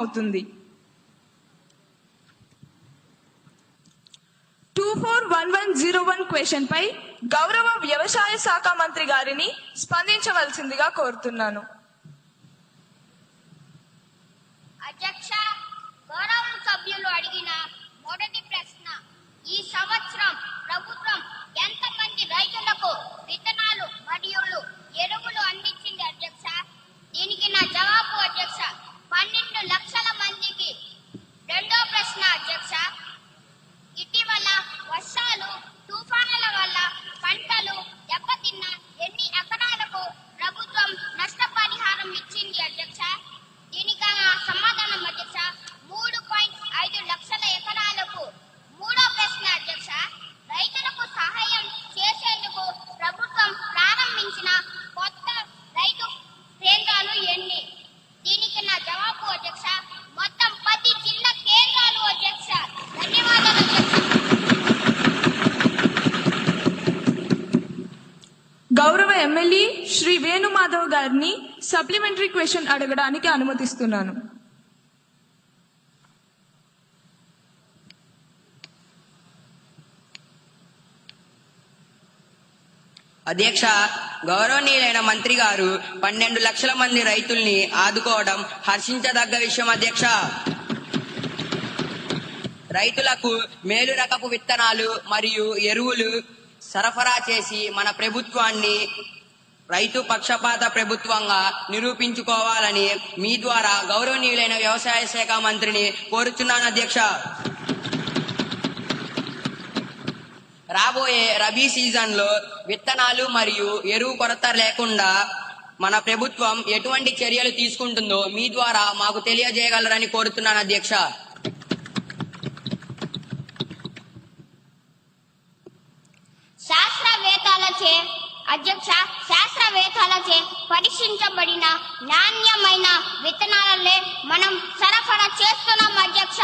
అవుతుంది. 241101 క్వశ్చన్ పై గౌరవ వ్యవసాయ శాఖ మంత్రి గారిని స్పందించవలసిందిగా కోరుతున్నాను. అధ్యక్ష, గౌరవ సభ్యులు అడిగిన మొదటి ప్రశ్న, ఈ సంవత్సరం ప్రభుత్వం ఎంతమంది రైతులకు విత్తనాలు మరియు ఎరువులు అందించింది అధ్యక్ష? దీనికి నా జవాబు అధ్యక్ష 12 లక్షల మందికి. రెండో ప్రశ్న అధ్యక్ష, ఇటీవల వర్షాలు తుఫానుల వల్ల పంటలు దెబ్బతిన్న ఎన్ని ఎకరాలకు ప్రభుత్వం నష్టపరిహారం ఇచ్చింది అధ్యక్ష? దీనికి సమాధానం అధ్యక్ష 3.5 లక్షల ఎకరాలకు. మూడో ప్రశ్న అధ్యక్ష, రైతులకు సహాయం చేసేందుకు ప్రభుత్వం ప్రారంభించిన కొత్త రైతు కేంద్రాలు ఎన్ని? దీనికి నా జవాబు అధ్యక్ష మొత్తం 10 జిల్లా కేంద్రాలు అధ్యక్ష. ధన్యవాదాలు అధ్యక్ష. గౌరవ ఎమ్మెల్యే శ్రీ వేణుమాధవ్ గారిని సప్లిమెంటరీ క్వశ్చన్ అడగడానికి అనుమతిస్తున్నాను. అధ్యక్ష, గౌరవనీయులైన మంత్రి గారు 12 లక్షల మంది రైతుల్ని ఆదుకోవడం హర్షించదగ్గ విషయం అధ్యక్ష. రైతులకు మేలు రకపు విత్తనాలు మరియు ఎరువులు సరఫరా చేసి మన ప్రభుత్వాన్ని రైతు పక్షపాత ప్రభుత్వంగా నిరూపించుకోవాలని మీ ద్వారా గౌరవనీయులైన వ్యవసాయ శాఖ మంత్రిని కోరుచున్నాను అధ్యక్ష. రాబోయే రబీ సీజన్ లో విత్తనాలు మరియు ఎరువు కొరత లేకుండా మన ప్రభుత్వం ఎటువంటి చర్యలు తీసుకుంటుందో మీ ద్వారా మాకు తెలియజేయగలరని కోరుతున్నాను అధ్యక్ష. శాస్త్రవేత్తలచే పరీక్షించబడిన నాణ్యమైన విత్తనాలనే మనం సరఫరా చేస్తున్నాం అధ్యక్ష.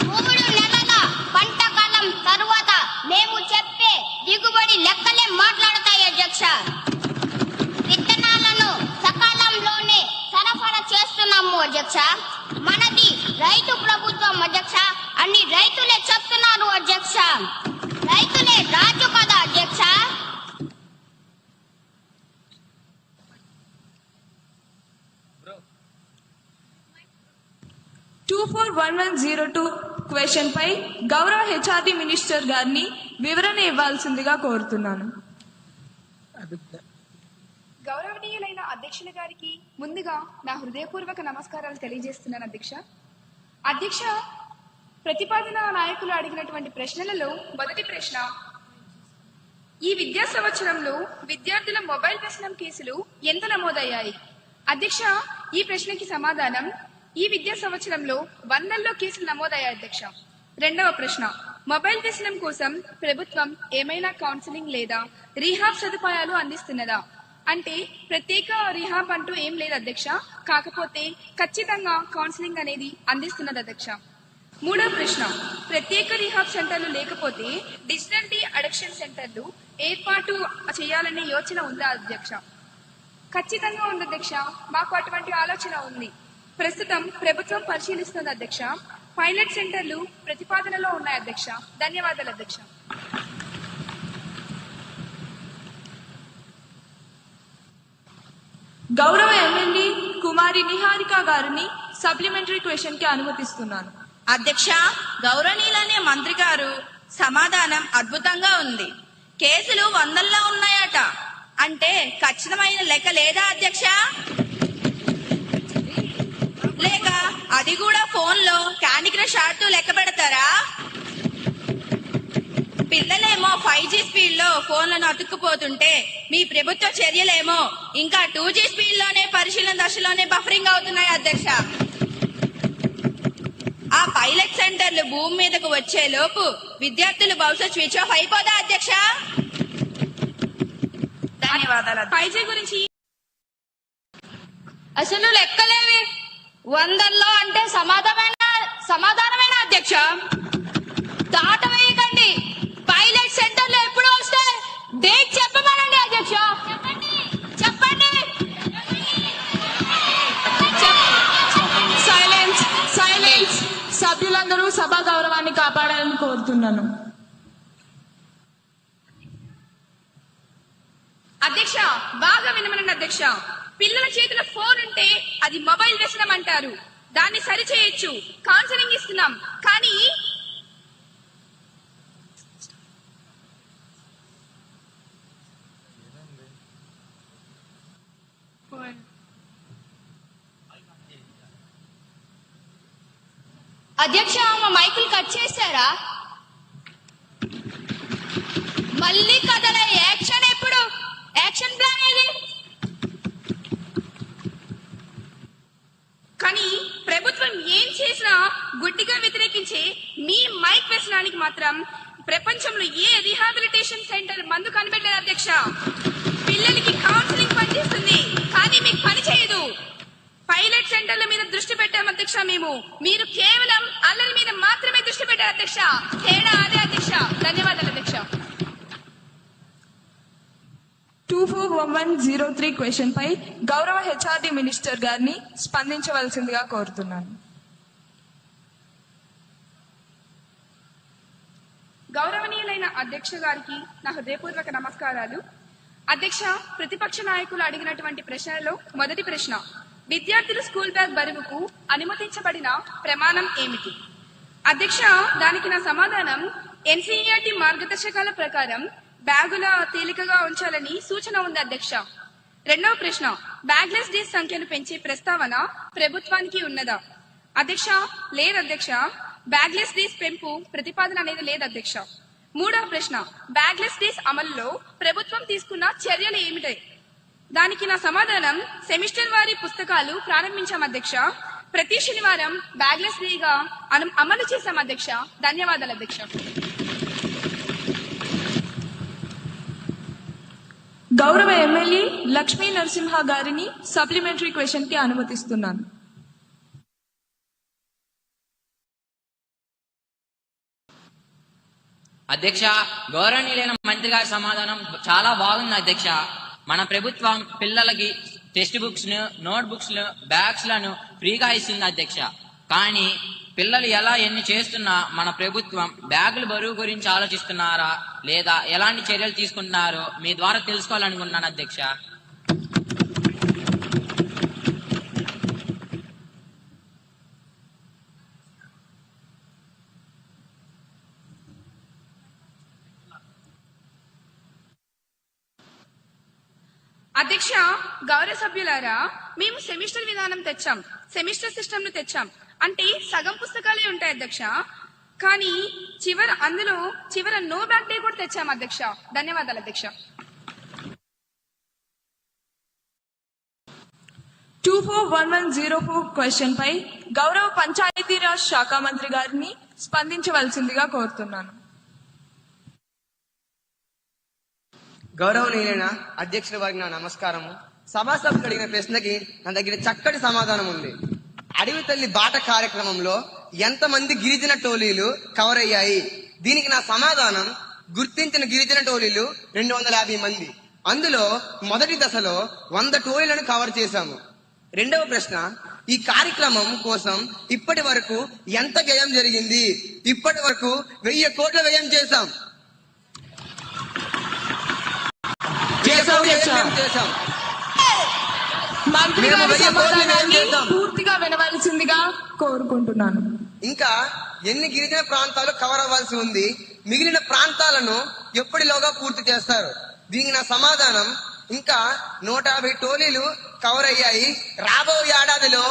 3 నెలల పంట కాలం తరువాత మేము చెప్పే దిగుబడి లెక్కలే మాట్లాడతాయి అధ్యక్ష. విత్తనాలను సకాలంలోనే సరఫరా చేస్తున్నాము అధ్యక్ష. మనది రైతు ప్రభుత్వం అధ్యక్ష అని రైతులే చెప్తున్నారు అధ్యక్ష. రైతులే రాజు కదా అధ్యక్ష. క్వశ్చన్ పై గౌరవ హెచ్ఆర్డి మినిస్టర్ గారిని వివరణ ఇవ్వాల్సిందిగా కోరుతున్నాను. గౌరవనీయులైన అధ్యక్షుల గారికి ముందుగా నా హృదయపూర్వక నమస్కారాలు తెలియజేస్తున్నాను అధ్యక్ష. అధ్యక్ష, ప్రతిపాదన నాయకులు అడిగినటువంటి ప్రశ్నలలో మొదటి ప్రశ్న, ఈ విద్యా సంవత్సరంలో విద్యార్థుల మొబైల్ వ్యసనం కేసులు ఎంత నమోదయ్యాయి? అధ్యక్ష, ఈ ప్రశ్నకి సమాధానం, ఈ విద్యా సంవత్సరంలో 100లో కేసులు నమోదయ్యాయి అధ్యక్ష. రెండవ ప్రశ్న, మొబైల్ వ్యసనం కోసం ప్రభుత్వం ఏమైనా కౌన్సిలింగ్ లేదా రీహాబ్ సదుపాయాలు అందిస్తున్నదా? అంటే ప్రత్యేక రీహాబ్ అంటూ ఏం లేదు అధ్యక్ష, కాకపోతే ఖచ్చితంగా కౌన్సిలింగ్ అనేది అందిస్తున్నది అధ్యక్ష. మూడవ ప్రశ్న, ప్రత్యేక రీహాబ్ సెంటర్లు లేకపోతే డిజిటల్ డి అడిక్షన్ సెంటర్లు ఏర్పాటు చేయాలనే యోచన ఉందా అధ్యక్ష? ఖచ్చితంగా ఉంది అధ్యక్ష, మాకు అటువంటి ఆలోచన ఉంది. ప్రస్తుతం ప్రభుత్వం పరిశీలిస్తుంది అధ్యక్ష. పైలట్ సెంటర్లు ప్రతిపాదనలో ఉన్నాయి అధ్యక్ష. ధన్యవాదాలు అధ్యక్ష. గౌరవ ఎమ్మెల్యే కుమారి నిహారిక గారిని సప్లిమెంటరీ క్వశ్చన్ కి అనుమతిస్తున్నాను. అధ్యక్ష, గౌరవనీయులనే మంత్రి గారు సమాధానం అద్భుతంగా ఉంది. కేసులు 100లో ఉన్నాయట అంటే ఖచ్చితమైన లెక్క లేదా అధ్యక్ష? లేక అది కూడా ఫోన్ లో క్యాండీ క్రష్ ఆడుతూ లెక్క పెడతారా? పిల్లలేమో 5G స్పీడ్ లో ఫోన్లను అతుక్కుపోతుంటే మీ ప్రభుత్వ చర్యలేమో ఇంకా 2G స్పీడ్ లోనే పరిశీలన దశలోనే బఫరింగ్ అవుతున్నాయి అధ్యక్ష. ఆ పైలట్ సెంటర్లు భూమి మీదకు వచ్చే లోపు విద్యార్థులు భవిష్యత్ స్విచ్ ఆఫ్ అయిపోదా అధ్యక్ష? ధన్యవాదాలు. 5G గురించి అసలు లెక్కలేవి 100లో అంటే సమాధానమేనా అధ్యక్ష? దాట వేయకండి. పైలట్ సెంటర్లు ఎప్పుడు వస్తాయి? డేట్ చెప్పమనండి అధ్యక్ష. చెప్పండి. సభ్యులందరూ సభా గౌరవాన్ని కాపాడాలని కోరుతున్నాను. అధ్యక్ష, బాగా వినమనండి అధ్యక్ష. పిల్లల చేతిలో ఫోన్ ఉంటే అది మొబైల్ వ్యసనం అంటారు. దాన్ని సరిచేయొచ్చు, కౌన్సిలింగ్ ఇస్తున్నాం. కానీ అధ్యక్ష, మా మైకులు కట్ చేశారా? మళ్ళీ కదలే. యాక్షన్ ఎప్పుడు? యాక్షన్ ప్లాన్ ఏది? కానీ ప్రభుత్వం ఏం చేసినా గుడ్డిగా వ్యతిరేకించే మీ మైక్ వ్యసనానికి మాత్రం ప్రపంచంలో ఏ రీహాబిలిటేషన్ సెంటర్ మందు కనిపెట్టలేదు అధ్యక్ష. పిల్లలకి కౌన్సిలింగ్ పనిచేస్తుంది, కానీ మీకు పని చేయదు. పైలట్ సెంటర్ల మీద దృష్టి పెట్టాం అధ్యక్ష మేము. మీరు కేవలం అల్లరి మీద మాత్రమే దృష్టి పెట్టారు అధ్యక్ష. తేడా అదే అధ్యక్ష. ధన్యవాదాలు అధ్యక్ష. 241103 క్వశ్చన్ పై గౌరవ హెచ్ఆర్డి మినిస్టర్ గారిని స్పందించవలసిందిగా కోరుతున్నాను. గౌరవనీయులైన అధ్యక్ష గారికి నా హృదయపూర్వక నమస్కారాలు. అధ్యక్ష, ప్రతిపక్ష నాయకులు అడిగినటువంటి ప్రశ్నలలో మొదటి ప్రశ్న, విద్యార్థులు స్కూల్ బ్యాగ్ బరువుకు అనుమతించబడిన ప్రమాణం ఏమిటి? అధ్యక్ష, దానికి నా సమాధానం ఎన్సీఈఆర్టీ మార్గదర్శకాల ప్రకారం బ్యాగుల తేలికగా ఉంచాలని సూచన ఉంది అధ్యక్ష. రెండవ ప్రశ్న, బ్యాగ్లెస్ డేస్ సంఖ్యను పెంచే ప్రస్తావన ప్రభుత్వానికి ఉన్నదా? అధ్యక్ష, లేదు అధ్యక్ష. బ్యాగ్లెస్ డేస్ పెంపు ప్రతిపాదన అనేది లేదు అధ్యక్ష. మూడవ ప్రశ్న, బ్యాగ్లెస్ డేస్ అమలులో ప్రభుత్వం తీసుకున్న చర్యలు ఏమిటాయి? దానికి నా సమాధానం సెమిస్టర్ వారి పుస్తకాలు ప్రారంభించాం అధ్యక్ష. ప్రతి శనివారం బ్యాగ్లెస్ డేగా అమలు చేశాం అధ్యక్ష. ధన్యవాదాలు అధ్యక్ష. గౌరవ ఎమ్మెల్యే లక్ష్మీ నరసింహ గారిని సప్లిమెంటరీ క్వశ్చన్ కి అనుమతిస్తున్నాను. అధ్యక్ష, గౌరవనీయులైన మంత్రి గారి సమాధానం చాలా బాగుంది అధ్యక్ష. మన ప్రభుత్వం పిల్లలకి టెక్స్ట్ బుక్స్ ను, నోట్ బుక్స్ ను, బ్యాగ్స్ లను ఫ్రీగా ఇస్తుంది అధ్యక్ష. కానీ పిల్లలు ఎలా ఎన్ని చేస్తున్నా మన ప్రభుత్వం బ్యాగుల బరువు గురించి ఆలోచిస్తున్నారా లేదా ఎలాంటి చర్యలు తీసుకుంటున్నారో మీ ద్వారా తెలుసుకోవాలనుకుంటున్నాను అధ్యక్ష. అధ్యక్ష, గౌరవ సభ్యులారా, మేము సెమిస్టర్ విధానం తెచ్చాం, సెమిస్టర్ సిస్టమ్ ను తెచ్చాం. అంటే సగం పుస్తకాలే ఉంటాయి అధ్యక్ష. కానీ అందులో చివర నో బ్యాగ్ డే కూడా తెచ్చాం అధ్యక్ష. ధన్యవాదాలు అధ్యక్ష. 241104 క్వశ్చన్ పై గౌరవ పంచాయతీరాజ్ శాఖ మంత్రి గారిని స్పందించవలసిందిగా కోరుతున్నాను. గౌరవనీయులైన అధ్యక్షుల వారికి నా నమస్కారము. సభాసభ్యులు అడిగిన ప్రశ్నకి నా దగ్గర చక్కటి సమాధానం ఉంది. అడవి తల్లి బాట కార్యక్రమంలో ఎంతమంది గిరిజన టోలీలు కవర్ అయ్యాయి? దీనికి నా సమాధానం గుర్తించిన గిరిజన టోలీలు 250 మంది. అందులో మొదటి దశలో 100 టోలీలను కవర్ చేశాము. రెండవ ప్రశ్న, ఈ కార్యక్రమం కోసం ఇప్పటి వరకు ఎంత వ్యయం జరిగింది? ఇప్పటి వరకు 1000 కోట్ల వ్యయం చేశాం. మంత్రి గారి సమాధానాన్ని పూర్తిగా వినవలసిందిగా కోరుకుంటున్నాను. ఇంకా ఎన్ని గిరిజన ప్రాంతాలు కవర్ అవ్వాల్సి ఉంది? మిగిలిన ప్రాంతాలను ఎప్పటిలోగా పూర్తి చేస్తారు? దీనికి నా సమాధానం ఇంకా 150 టోలీలు కవర్ అయ్యాయి. రాబో ఏడాదిలో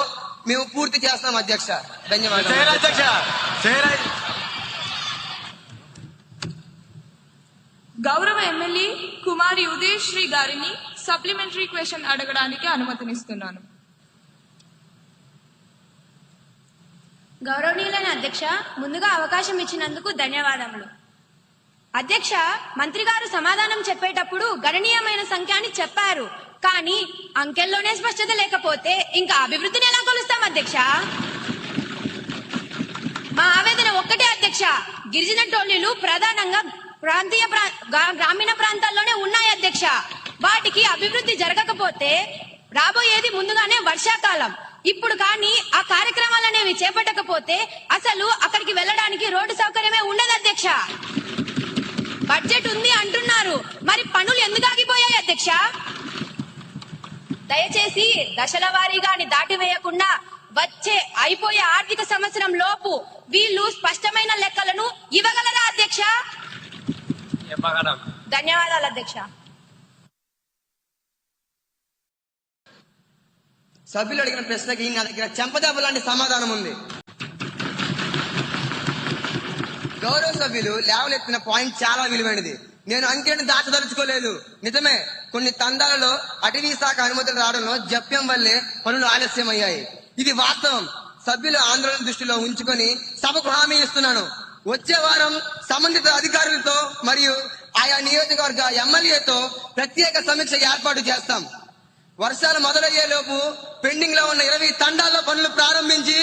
మేము పూర్తి చేస్తాం అధ్యక్ష. ధన్యవాదాలు. గౌరవ ఎమ్మెల్యే కుమారి ఉదయశ్రీ గారిని సప్లిమెంటరీ క్వశ్చన్ అడగడానికి అనుమతినిస్తున్నాను. గౌరవనీయులైన అధ్యక్ష, ముందుగా అవకాశం ఇచ్చినందుకు ధన్యవాదములు. అధ్యక్ష, మంత్రి గారు సమాధానం చెప్పేటప్పుడు గణనీయమైన సంఖ్య అని చెప్పారు. కానీ అంకెల్లోనే స్పష్టత లేకపోతే ఇంకా అభివృద్ధిని ఎలా కొలుస్తాం అధ్యక్ష? మా ఆవేదన ఒక్కటే అధ్యక్ష, గిరిజన టోలీలు ప్రధానంగా గ్రామీణ ప్రాంతాల్లోనే ఉన్నాయి అధ్యక్ష. వాటికి అభివృద్ధి జరగకపోతే రాబోయేది ముందుగానే వర్షాకాలం. ఇప్పుడు కానీ ఆ కార్యక్రమాలనేవి పనులు చేపట్టకపోతే అసలు అక్కడికి వెళ్ళడానికి రోడ్డు సౌకర్యమే ఉండదు అధ్యక్ష. బడ్జెట్ ఉంది అంటున్నారు, మరి పనులు ఎందుకు ఆగిపోయాయి అధ్యక్ష? దయచేసి దశల వారీగాని దాటివేయకుండా వచ్చే అయిపోయే ఆర్థిక సంవత్సరం లోపు వీళ్ళు స్పష్టమైన లెక్కలను ఇవ్వగలరా అధ్యక్ష? ధన్యవాదాలు అధ్యక్ష. సభ్యులు అడిగిన ప్రశ్నకి నా దగ్గర చెంపదెబ్బ లాంటి సమాధానం ఉంది. గౌరవ సభ్యులు లేవలెత్తిన పాయింట్ చాలా విలువైనది. నేను అంకెను దాచదలుచుకోలేదు. నిజమే, కొన్ని తండాలలో అటవీ శాఖ అనుమతులు రావడంలో జప్యం వల్లే పనులు ఆలస్యమయ్యాయి. ఇది వాస్తవం. సభ్యుల ఆందోళన దృష్టిలో ఉంచుకొని సభకు హామీ ఇస్తున్నాను, వచ్చే వారం సంబంధిత అధికారులతో మరియు ఆయా నియోజకవర్గ ఎమ్మెల్యేతో ప్రత్యేక సమీక్ష ఏర్పాటు చేస్తాం. వర్షాలు మొదలయ్యేలోపు పెండింగ్ లో ఉన్న 20 తండాల్లో పనులు ప్రారంభించి